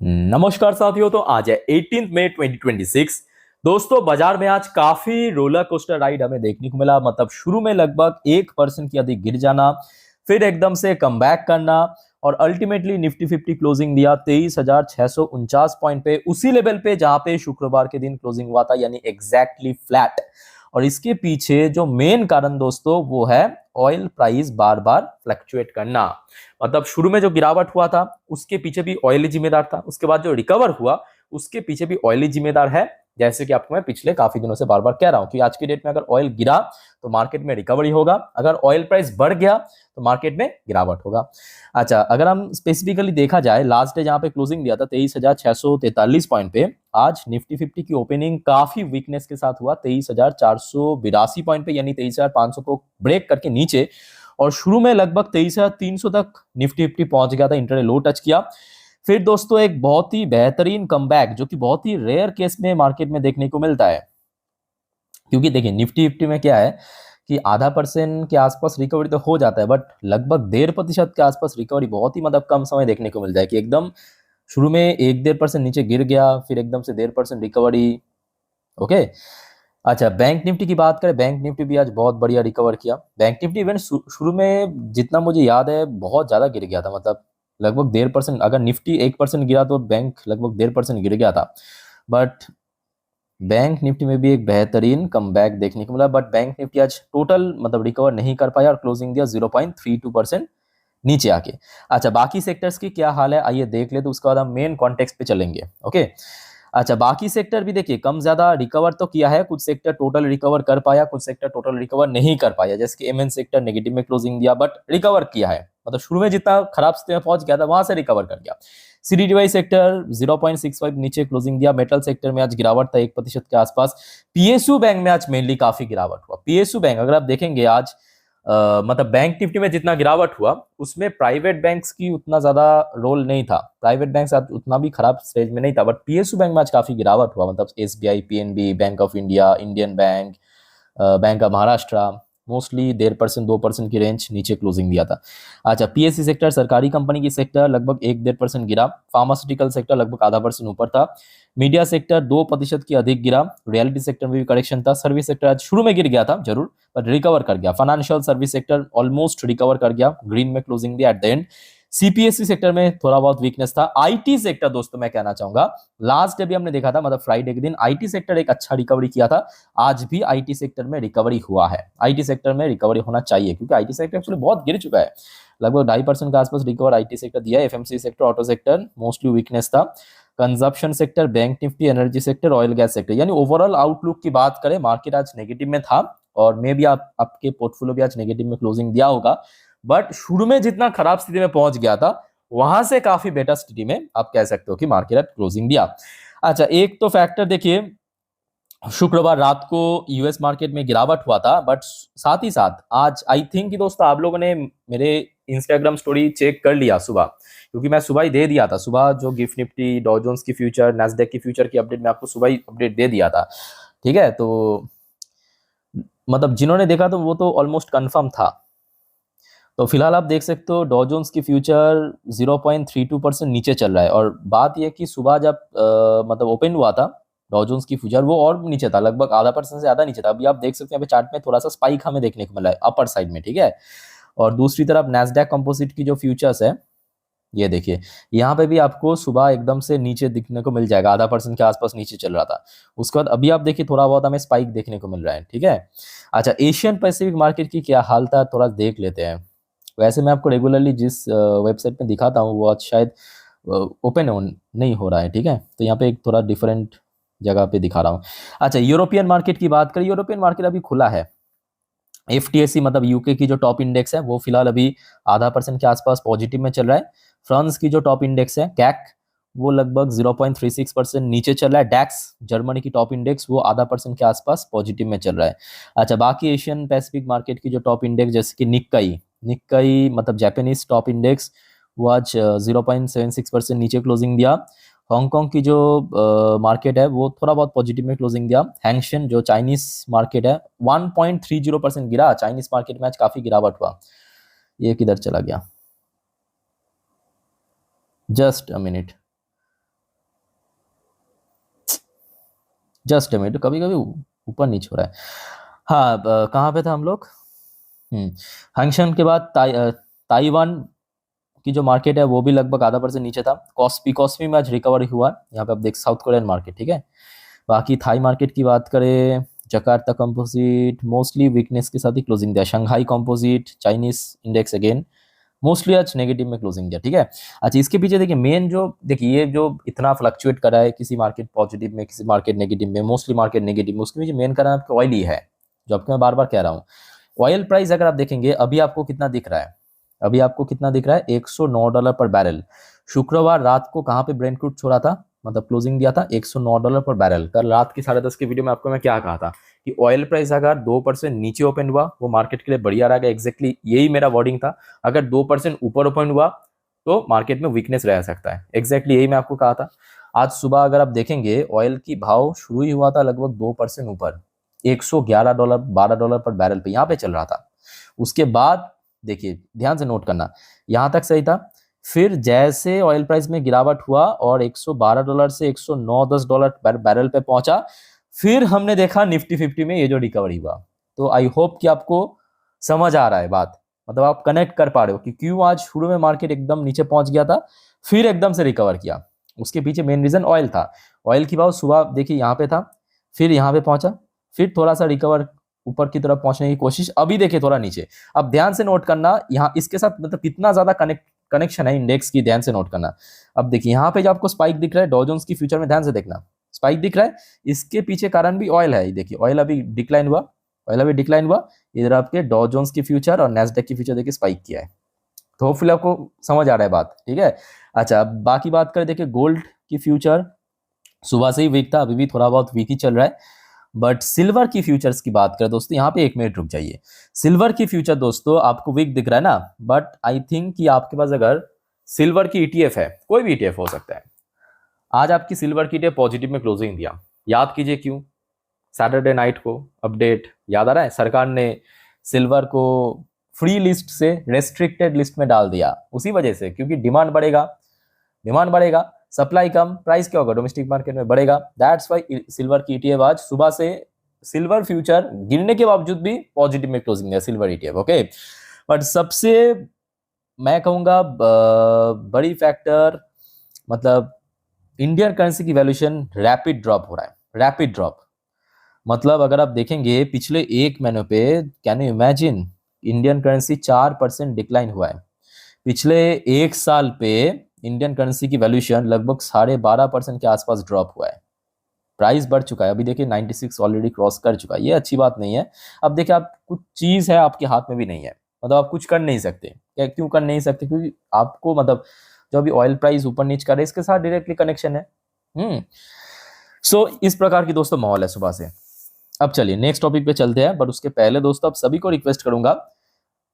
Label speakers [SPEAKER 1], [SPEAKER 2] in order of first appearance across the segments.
[SPEAKER 1] नमस्कार साथियों। तो आज है 18 मई 2026। दोस्तों, बाजार में आज काफी रोलर कोस्टर राइड हमें देखने को मिला। मतलब शुरू में लगभग 1% की अधिक गिर जाना, फिर एकदम से कमबैक करना और अल्टीमेटली निफ्टी 50 क्लोजिंग दिया 23,649 पॉइंट पे, उसी लेवल पे जहां पे शुक्रवार के दिन क्लोजिंग हुआ था, यानी एग्जैक्टली फ्लैट। और इसके पीछे जो मेन कारण दोस्तों वो है ऑयल प्राइस बार बार फ्लक्चुएट करना। मतलब शुरू में जो गिरावट हुआ था उसके पीछे भी ऑयल ही जिम्मेदार था, उसके बाद जो रिकवर हुआ उसके पीछे भी ऑयल ही जिम्मेदार है। जैसे कि आपको मैं पिछले काफी दिनों से बार बार कह रहा हूं कि आज की डेट में अगर ऑयल गिरा तो मार्केट में रिकवरी होगा, अगर ऑयल प्राइस बढ़ गया तो मार्केट में गिरावट होगा। अच्छा, अगर हम स्पेसिफिकली देखा जाए, लास्ट डे जहां पे क्लोजिंग दिया था 23,643 पॉइंट पे, आज निफ्टी 50 की ओपनिंग काफी वीकनेस के साथ हुआ 23,482 पॉइंट पे, यानी 23,500 को ब्रेक करके नीचे। और शुरू में लगभग 23,300 तक निफ्टी 50 पहुंच गया था, इंटरडे लो टच किया। फिर दोस्तों एक बहुत ही बेहतरीन कमबैक, जो कि बहुत ही रेयर केस में मार्केट में देखने को मिलता है, क्योंकि देखिए निफ्टी 50 में क्या है कि आधा परसेंट के आसपास रिकवरी तो हो जाता है, बट लगभग 1.5% के आसपास रिकवरी बहुत ही मतलब कम समय देखने को मिलता है, कि एकदम शुरू में 1-1.5% नीचे गिर गया, फिर एकदम से 1.5% रिकवरी। ओके। अच्छा, बैंक निफ्टी की बात करें, बैंक निफ्टी भी आज बहुत बढ़िया रिकवर किया। बैंक निफ्टी इवेंट शुरू में जितना मुझे याद है बहुत ज्यादा गिर गया था, मतलब लगभग 1.5%। अगर निफ्टी 1% गिरा तो बैंक लगभग 1.5% गिर गया था। बट बैंक निफ्टी में भी एक बेहतरीन कमबैक देखने को मिला, बट बैंक निफ्टी आज टोटल मतलब रिकवर नहीं कर पाया और क्लोजिंग दिया 0.32% नीचे आके। अच्छा, बाकी सेक्टर्स की क्या हाल है आइए देख ले, तो उसके बाद हम मेन कॉन्टेक्स्ट पे चलेंगे। ओके। अच्छा, बाकी सेक्टर भी देखिए कम ज्यादा रिकवर तो किया है, कुछ सेक्टर टोटल रिकवर कर पाया, कुछ सेक्टर टोटल रिकवर नहीं कर पाया। जैसे कि एमएन सेक्टर नेगेटिव में क्लोजिंग दिया, बट रिकवर किया है, मतलब शुरू में जितना खराब स्थिति में पहुंच गया था वहां से रिकवर कर गया। सीडीडीवाई सेक्टर 0.65 नीचे क्लोजिंग दिया। मेटल सेक्टर में आज गिरावट था 1% के आसपास। पीएसयू बैंक में आज मेनली काफी गिरावट हुआ। पीएसयू बैंक अगर आप देखेंगे आज, मतलब बैंक निफ्टी में जितना गिरावट हुआ उसमें प्राइवेट बैंक्स की उतना ज्यादा रोल नहीं था, प्राइवेट बैंक्स आज उतना भी खराब स्टेज में नहीं था, बट पीएसयू बैंक में आज काफी गिरावट हुआ। मतलब SBI, PNB, bank of India, Indian bank, bank of Maharashtra mostly 1.5% 2% की रेंज नीचे क्लोजिंग दिया था। अच्छा, पीएससी सेक्टर सरकारी कंपनी की सेक्टर लगभग 1-1.5% गिरा। फार्मास्यूटिकल सेक्टर लगभग आधा परसेंट ऊपर था। मीडिया सेक्टर 2% की अधिक गिरा। रियलिटी सेक्टर में भी करेक्शन था। सर्विस सेक्टर आज शुरू में गिर गया था जरूर, बट रिकवर कर गया। Financial service sector almost recover कर गया, ग्रीन में क्लोजिंग दिया at the end. CPSC sector में थोड़ा बहुत वीकनेस था। आईटी सेक्टर दोस्तों मैं कहना चाहूंगा, लास्ट डे भी हमने देखा था, मतलब फ्राइडे के दिन आईटी सेक्टर एक अच्छा रिकवरी किया था। आज भी आईटी सेक्टर में रिकवरी हुआ है। आईटी सेक्टर में रिकवरी होना चाहिए, क्योंकि आईटी सेक्टर एक्चुअली बहुत गिर चुका है। लगभग 2.5% के आसपास रिकवर आईटी सेक्टर दिया है। FMC sector, auto sector mostly weakness था। Consumption sector, bank Nifty, energy sector, oil gas sector, यानी ओवरऑल आउटलुक की बात करें मार्केट आज नेगेटिव में था, और मे भी आपके पोर्टफोलियो भी आज नेगेटिव में क्लोजिंग दिया होगा। बट शुरू में जितना खराब स्थिति में पहुंच गया था वहां से काफी बेटर स्थिति में आप कह सकते हो कि मार्केट आज क्लोजिंग दिया। अच्छा, एक तो फैक्टर देखिए, शुक्रवार रात को यूएस मार्केट में गिरावट हुआ था, बट साथ ही साथ आज आई थिंक कि दोस्तों आप लोगों ने मेरे इंस्टाग्राम स्टोरी चेक कर लिया सुबह, क्योंकि मैं सुबह ही दे दिया था। सुबह जो गिफ्ट निफ्टी, डॉ जोन्स की फ्यूचर, नैस्डैक की फ्यूचर की अपडेट मैं आपको सुबह ही अपडेट दे दिया था। ठीक है, तो मतलब जिन्होंने देखा तो वो तो ऑलमोस्ट कंफर्म था। तो फिलहाल आप देख सकते हो डॉ जोन्स की फ्यूचर 0.32% नीचे चल रहा है। और बात यह कि सुबह जब मतलब ओपन हुआ था डॉ जोन्स की फ्यूचर, वो और नीचे था, लगभग आधा परसेंट से ज्यादा नीचे था। अभी आप देख सकते हैं यहाँ पे चार्ट में थोड़ा सा स्पाइक हमें देखने को मिला है अपर साइड में। ठीक है, और दूसरी तरफ नैस्डैक कंपोजिट की जो फ्यूचर्स है, ये देखिए यहाँ पे भी आपको सुबह एकदम से नीचे दिखने को मिल जाएगा, आधा परसेंट के आसपास नीचे चल रहा था। उसके बाद अभी आप देखिए थोड़ा बहुत हमें स्पाइक देखने को मिल रहा है। ठीक है। अच्छा, एशियन पैसिफिक मार्केट की क्या हाल था थोड़ा देख लेते हैं। वैसे मैं आपको रेगुलरली जिस वेबसाइट में दिखाता हूँ वो आज शायद ओपन नहीं हो रहा है। ठीक है, तो यहाँ पे एक थोड़ा डिफरेंट जगह पे दिखा रहा हूँ। अच्छा, यूरोपियन मार्केट की बात करें, यूरोपियन मार्केट अभी खुला है। एफटीएसी मतलब यूके की जो टॉप इंडेक्स है वो फिलहाल अभी आधा परसेंट के आसपास पॉजिटिव में चल रहा है। फ्रांस की जो टॉप इंडेक्स है कैक, वो लगभग 0.36% नीचे चल रहा है। डैक्स जर्मनी की टॉप इंडेक्स वो आधा परसेंट के आसपास पॉजिटिव में चल रहा है। अच्छा, बाकी एशियन पैसिफिक मार्केट की जो टॉप इंडेक्स जैसे कि निक्काई, निक्काई मतलब जापानीज टॉप इंडेक्स, वो आज 0.76% नीचे क्लोजिंग दिया। हांगकांग की जो मार्केट है वो थोड़ा बहुत पॉजिटिव में क्लोजिंग दिया। हैंगसेन जो चाइनीज मार्केट है 1.30% गिरा। चाइनीज मार्केट में आज काफी गिरावट हुआ। ये किधर चला गया, just a minute. Just minute, कभी कभी ऊपर नीचे हो रहा है। हाँ, कहाँ पे था हम लोग? हैंगसेंग के बाद ताइवान की जो मार्केट है वो भी लगभग आधा परसेंट नीचे था। कॉस्पी कॉस्पी में आज रिकवरी हुआ, यहाँ पे आप देख साउथ कोरियन मार्केट, ठीक है। बाकी थाई मार्केट की बात करें, जकार्ता कंपोजिट मोस्टली वीकनेस के साथ ही क्लोजिंग दिया। Shanghai composite, Chinese index again mostly आज नेगेटिव में क्लोजिंग दिया, ठीक है। अच्छा, इसके पीछे देखिए मेन जो देखिए ये जो इतना फ्लक्चुएट कर रहा है, किसी मार्केट पॉजिटिव में किसी मार्केट नेगेटिव में, मोस्टली मार्केट नेगेटिव में, उसके पीछे मेन कारण आपका ऑयल ही है, जो आपको मैं बार बार कह रहा हूँ। ऑयल प्राइस अगर आप देखेंगे अभी आपको कितना दिख रहा है, अभी आपको कितना दिख रहा है, $109 पर बैरल। शुक्रवार रात को कहाँ पे ब्रेंट क्रूड छोड़ा था, मतलब क्लोजिंग दिया था $109 पर बैरल। कल रात की 10:30 की वीडियो में आपको मैं क्या कहा था कि ऑयल प्राइस अगर 2% नीचे ओपन हुआ वो मार्केट के लिए बढ़िया रहेगा। एग्जैक्टली यही मेरा वर्डिंग था, अगर 2% ऊपर ओपन हुआ तो मार्केट में वीकनेस रह सकता है। एग्जैक्टली यही मैं आपको कहा था। आज सुबह अगर आप देखेंगे ऑयल की भाव शुरू ही हुआ था लगभग 2% ऊपर, $111 $12 पर बैरल पे यहाँ पे चल रहा था। उसके बाद देखिए ध्यान से नोट करना, यहाँ तक सही था। फिर जैसे ऑयल प्राइस में गिरावट हुआ और $112 से $109-10 बैरल पे पहुंचा, फिर हमने देखा निफ्टी 50 में ये जो रिकवरी हुआ। तो आई होप कि आपको समझ आ रहा है बात, मतलब आप कनेक्ट कर पा रहे हो कि क्यों आज शुरू में मार्केट एकदम नीचे पहुंच गया था, फिर एकदम से रिकवर किया। उसके पीछे मेन रीजन ऑयल था। ऑयल की भाव सुबह देखिए यहाँ पे था, फिर यहाँ पे पहुंचा, फिर थोड़ा सा रिकवर ऊपर की तरफ पहुंचने की कोशिश, अभी देखिए थोड़ा नीचे। अब ध्यान से नोट करना यहाँ इसके साथ मतलब कितना ज्यादा कनेक्शन है इंडेक्स की, ध्यान से नोट करना। अब देखिए यहाँ पे जो आपको स्पाइक दिख रहा है डॉ जोन्स की फ्यूचर में, ध्यान से देखना स्पाइक दिख रहा है, इसके पीछे कारण भी ऑयल है। देखिए ऑयल अभी डिक्लाइन हुआ, ऑयल अभी डिक्लाइन हुआ, इधर आपके डॉ जोन्स की फ्यूचर और नेस्डेक की फ्यूचर देखिए स्पाइक किया है। तो होपफुली आपको समझ आ रहा है बात, ठीक है। अच्छा, अब बाकी बात करें, देखिए गोल्ड की फ्यूचर सुबह से ही वीक था, अभी भी थोड़ा बहुत वीक ही चल रहा है। बट सिल्वर की फ्यूचर्स की बात करें दोस्तों, यहाँ पे 1 मिनट रुक जाइए। सिल्वर की फ्यूचर दोस्तों आपको वीक दिख रहा है ना, बट आई थिंक कि आपके पास अगर सिल्वर की ईटीएफ है, कोई भी ईटीएफ हो सकता है, आज आपकी सिल्वर की ईटीएफ पॉजिटिव में क्लोजिंग दिया। याद कीजिए क्यों, सैटरडे नाइट को अपडेट याद आ रहा है, सरकार ने सिल्वर को फ्री लिस्ट से रेस्ट्रिक्टेड लिस्ट में डाल दिया, उसी वजह से क्योंकि डिमांड बढ़ेगा, डिमांड बढ़ेगा, सप्लाई कम, प्राइस क्या होगा डोमेस्टिक मार्केट में बढ़ेगा। दैट्स वाई सिल्वर की ईटीएफ आज सुबह से सिल्वर फ्यूचर गिरने के बावजूद भी पॉजिटिव में क्लोजिंग है सिल्वर ईटीएफ, ओके। बट सबसे मैं कहूंगा बड़ी फैक्टर, मतलब इंडियन करेंसी की वैल्यूएशन रैपिड ड्रॉप हो रहा है, रैपिड ड्रॉप। मतलब अगर आप देखेंगे पिछले 1 महीने पे, can you imagine, Indian currency 4% decline हुआ है। पिछले 1 साल पे इंडियन करेंसी की वैल्यूएशन लगभग 12.5% के आसपास ड्रॉप हुआ है। प्राइस बढ़ चुका है, अभी देखिए 96 ऑलरेडी क्रॉस कर चुका है, ये अच्छी बात नहीं है। अब देखिए आप कुछ चीज है आपके हाथ में भी नहीं है, मतलब आप कुछ कर नहीं सकते। क्या क्यों कर नहीं सकते? क्योंकि आपको मतलब जो अभी ऑयल प्राइस ऊपर नीचे कर रहा है इसके साथ डायरेक्टली कनेक्शन है। सो इस प्रकार की दोस्तों माहौल है सुबह से। अब चलिए नेक्स्ट टॉपिक पे चलते हैं, बट उसके पहले दोस्तों आप सभी को रिक्वेस्ट करूंगा,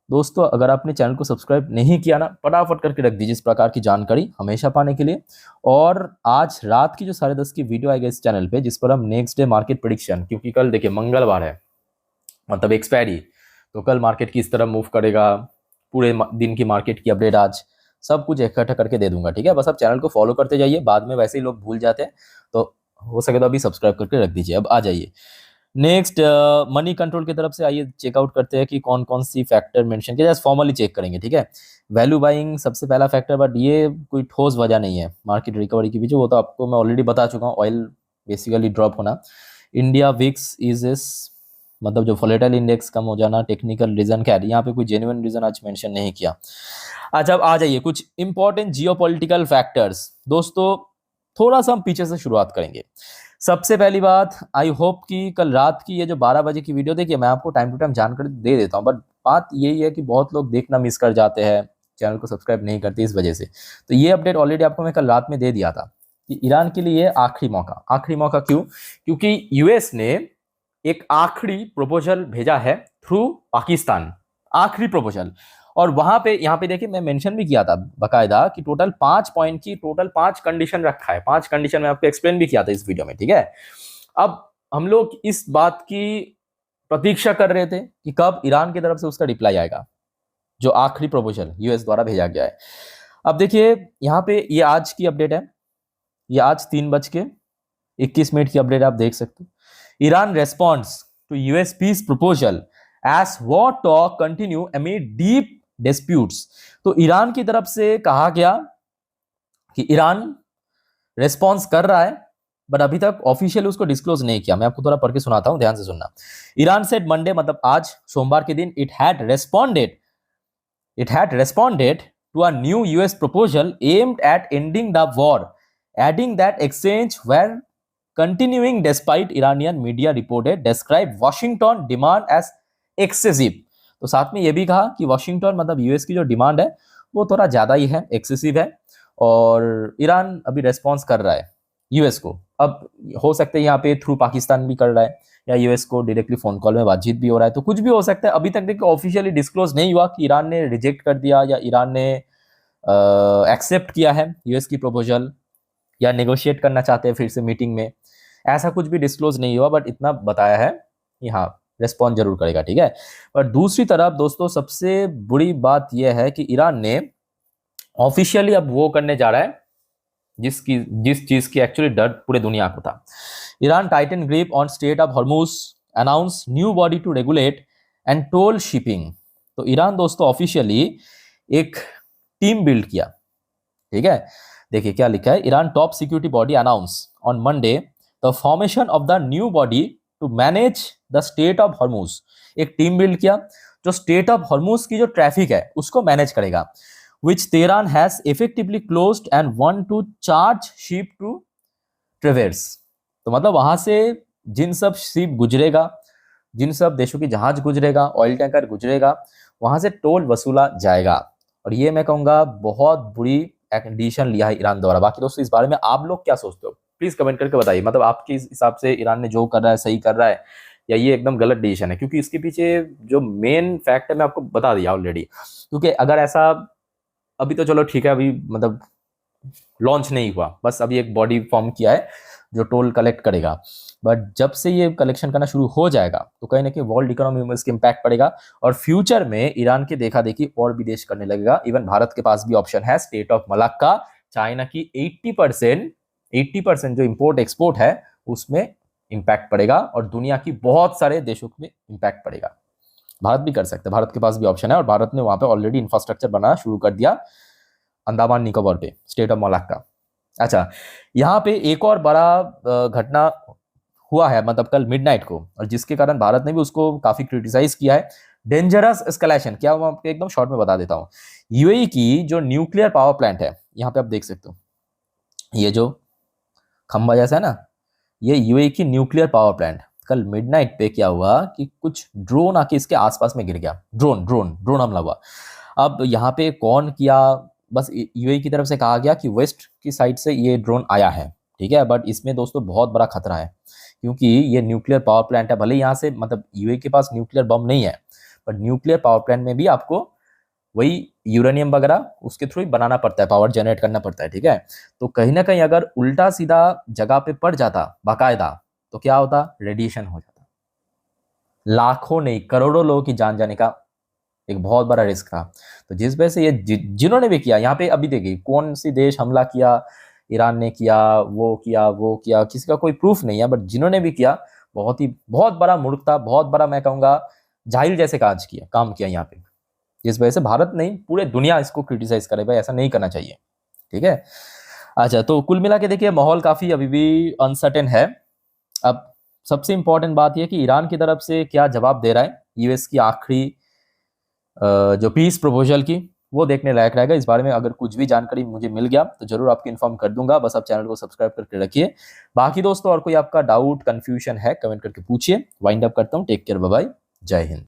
[SPEAKER 1] दोस्तों अगर आपने चैनल को सब्सक्राइब नहीं किया ना, फटाफट करके रख दीजिए इस प्रकार की जानकारी हमेशा पाने के लिए। और आज रात की जो 10:30 की वीडियो आएगी इस चैनल पे, जिस पर हम नेक्स्ट डे मार्केट प्रेडिक्शन, क्योंकि कल देखिए मंगलवार है, मतलब एक्सपायरी, तो कल मार्केट किस तरह मूव करेगा, पूरे दिन की मार्केट की अपडेट आज सब कुछ इकट्ठा करके दे दूंगा, ठीक है। बस आप चैनल को फॉलो करते जाइए, बाद में वैसे ही लोग भूल जाते हैं, तो हो सके तो अभी सब्सक्राइब करके रख दीजिए। अब आ जाइए नेक्स्ट मनी कंट्रोल की तरफ से, आइए चेकआउट करते हैं कि कौन कौन सी फैक्टर मेंशन किया, जस्ट फॉर्मली चेक करेंगे, ठीक है। वैल्यू बाइंग सबसे पहला फैक्टर, बट ये कोई ठोस वजह नहीं है मार्केट रिकवरी के पीछे, वो तो आपको मैं ऑलरेडी बता चुका हूँ, ऑयल बेसिकली ड्रॉप होना। इंडिया विक्स इज इस, मतलब जो वोलेटाइल इंडेक्स कम हो जाना, टेक्निकल रीजन क्या है, यहाँ पे कोई जेन्युइन रीजन आज मेंशन नहीं किया। अच्छा, अब आ जाइए कुछ इंपॉर्टेंट जियोपॉलिटिकल फैक्टर्स दोस्तों, थोड़ा सा हम पीछे से शुरुआत करेंगे। सबसे पहली बात, आई होप कि कल रात की ये जो 12 बजे की वीडियो, देखिए मैं आपको टाइम टू टाइम जानकारी दे देता हूँ, बट बात यही है कि बहुत लोग देखना मिस कर जाते हैं, चैनल को सब्सक्राइब नहीं करते इस वजह से। तो ये अपडेट ऑलरेडी आपको मैं कल रात में दे दिया था कि ईरान के लिए आखिरी मौका, आखिरी मौका क्यों? क्योंकि यूएस ने एक आखिरी प्रपोजल भेजा है थ्रू पाकिस्तान, आखिरी प्रपोजल। और वहां पे यहाँ पे देखिए मैं मेंशन भी किया था बकायदा कि टोटल 5 पॉइंट की टोटल 5 कंडीशन रखा है, 5 कंडीशन में आपको एक्सप्लेन भी किया था इस वीडियो में, ठीक है। अब हम लोग इस बात की प्रतीक्षा कर रहे थे कि कब ईरान की तरफ से उसका रिप्लाई आएगा, जो आखिरी प्रपोजल यूएस द्वारा भेजा गया है। अब देखिए यहाँ पे ये आज की अपडेट है, ये आज 3 बज के 21 मिनट की अपडेट आप देख सकते हो। Iran responds to US peace proposal as war talk continue amid deep disputes. तो ईरान की तरफ से कहा गया कि ईरान रेस्पॉन्स कर रहा है, बट अभी तक ऑफिशियली उसको डिस्क्लोज नहीं किया। मैं आपको थोड़ा पढ़ के सुनाता हूं, ध्यान से सुनना। ईरान सेड मंडे, मतलब आज सोमवार के दिन, it had responded to a new US proposal aimed at ending the war, adding that exchange were continuing despite Iranian media reported describe Washington demand as excessive. तो साथ में यह भी कहा कि वॉशिंगटन मतलब यूएस की जो डिमांड है वो थोड़ा ज्यादा ही है, एक्सेसिव है, और ईरान अभी रेस्पॉन्स कर रहा है यूएस को। अब हो सकता है यहाँ पे थ्रू पाकिस्तान भी कर रहा है, या यूएस को डायरेक्टली फोन कॉल में बातचीत भी हो रहा है, तो कुछ भी हो सकता है। अभी तक देखिए ऑफिशियली डिस्क्लोज नहीं हुआ कि ईरान ने रिजेक्ट कर दिया या ईरान ने एक्सेप्ट किया है यूएस की प्रपोजल, या नेगोशिएट करना चाहते हैं फिर से मीटिंग में, ऐसा कुछ भी डिस्क्लोज नहीं हुआ। बट इतना बताया है कि हाँ रेस्पॉन्स जरूर करेगा, ठीक है। पर दूसरी तरफ दोस्तों सबसे बुरी बात यह है कि ईरान ने ऑफिशियली अब वो करने जा रहा है जिस चीज की एक्चुअली डर पूरे दुनिया को था। Iran tighten grip on state of Hormuz, announce new body to regulate and toll shipping. तो ईरान दोस्तों ऑफिशियली एक टीम बिल्ड किया, ठीक है। देखिए क्या लिखा है, Iran top security body announce on Monday the formation of the new body to manage the state of Hormuz. एक टीम बिल्ड किया जो स्टेट ऑफ हॉर्मुज की जो ट्रैफिक है उसको मैनेज करेगा, which Tehran has effectively closed and want to charge ship to traverse। तो मतलब वहां से जिन सब शिप गुजरेगा, जिन सब देशों की जहाज गुजरेगा, ऑयल टैंकर गुजरेगा, वहां से टोल वसूला जाएगा। और ये मैं कहूंगा बहुत बुरी डिसीजन लिया है ईरान द्वारा। बाकी दोस्तों इस बारे में आप लोग क्या सोचते हो प्लीज कमेंट करके बताइए, मतलब आपके हिसाब से ईरान ने जो कर रहा है सही कर रहा है या ये एकदम गलत डिसीजन है। क्योंकि इसके पीछे जो मेन फैक्ट है मैं आपको बता दिया ऑलरेडी। क्योंकि अगर ऐसा, अभी तो चलो ठीक है, अभी मतलब लॉन्च नहीं हुआ, बस अभी एक बॉडी फॉर्म किया है जो टोल कलेक्ट करेगा, बट जब से ये कलेक्शन करना शुरू हो जाएगा तो कहीं ना कहीं वर्ल्ड इकोनॉमी में इसका इम्पैक्ट पड़ेगा, और फ्यूचर में ईरान के देखा देखी और भी देश करने लगेगा। इवन भारत के पास भी ऑप्शन है, स्टेट ऑफ मलाक्का, चाइना की 80% जो इम्पोर्ट एक्सपोर्ट है उसमें इम्पैक्ट पड़ेगा, और दुनिया की बहुत सारे देशों में इम्पैक्ट पड़ेगा। भारत भी कर सकते हैं, भारत के पास भी ऑप्शन है, और भारत ने वहां पे ऑलरेडी इंफ्रास्ट्रक्चर बनाना शुरू कर दिया अंडमान निकोबार पे, स्टेट ऑफ मलाक्का। अच्छा, यहाँ पे एक और बड़ा घटना हुआ है, मतलब कल मिडनाइट को, और जिसके कारण भारत ने भी उसको काफी क्रिटिसाइज किया है। डेंजरस एस्केलेशन क्या हुआ आपको एकदम शॉर्ट में बता देता हूँ। यूएई की जो न्यूक्लियर पावर प्लांट है, यहाँ पे आप देख सकते हो ये जो खंबा जैसा है ना, ये यूएई की न्यूक्लियर पावर प्लांट, कल मिडनाइट पे क्या हुआ कि कुछ ड्रोन आके इसके आसपास में गिर गया। ड्रोन हमला हुआ। अब यहाँ पे कौन किया, बस यूएई की तरफ से कहा गया कि वेस्ट की साइड से ये ड्रोन आया है, ठीक है। बट इसमें दोस्तों बहुत बड़ा खतरा है, क्योंकि ये न्यूक्लियर पावर प्लांट है। भले यहाँ से मतलब यूएई के पास न्यूक्लियर बम नहीं है, बट न्यूक्लियर पावर प्लांट में भी आपको वही यूरेनियम वगैरह उसके थ्रू ही बनाना पड़ता है, पावर जनरेट करना पड़ता है, ठीक है। तो कहीं ना कहीं अगर उल्टा सीधा जगह पे पड़ जाता बाकायदा, तो क्या होता, रेडिएशन हो जाता, लाखों नहीं करोड़ों लोगों की जान जाने का एक बहुत बड़ा रिस्क था। तो जिस वजह से ये जिन्होंने भी किया, यहाँ पे अभी देखिए कौन सी देश हमला किया, ईरान ने किया, वो किया, किसी का कोई प्रूफ नहीं है, बट जिन्होंने भी किया बहुत बड़ा मूर्खता, बहुत बड़ा मैं कहूँगा जाहिल जैसे काम किया यहाँ पे, जिस वजह से भारत नहीं पूरे दुनिया इसको क्रिटिसाइज करे, भाई ऐसा नहीं करना चाहिए, ठीक है। अच्छा, तो कुल मिला के देखिए माहौल काफी अभी भी अनसर्टेन है। अब सबसे इंपॉर्टेंट बात यह कि ईरान की तरफ से क्या जवाब दे रहा है यूएस की आखिरी जो पीस प्रपोजल की, वो देखने लायक रहेगा। इस बारे में अगर कुछ भी जानकारी मुझे मिल गया तो जरूर आपको इन्फॉर्म कर दूंगा। बस आप चैनल को सब्सक्राइब करके रखिए। बाकी दोस्तों और कोई आपका डाउट कंफ्यूजन है कमेंट करके पूछिए। वाइंड अप करता हूँ, टेक केयर, बाय बाय, जय हिंद।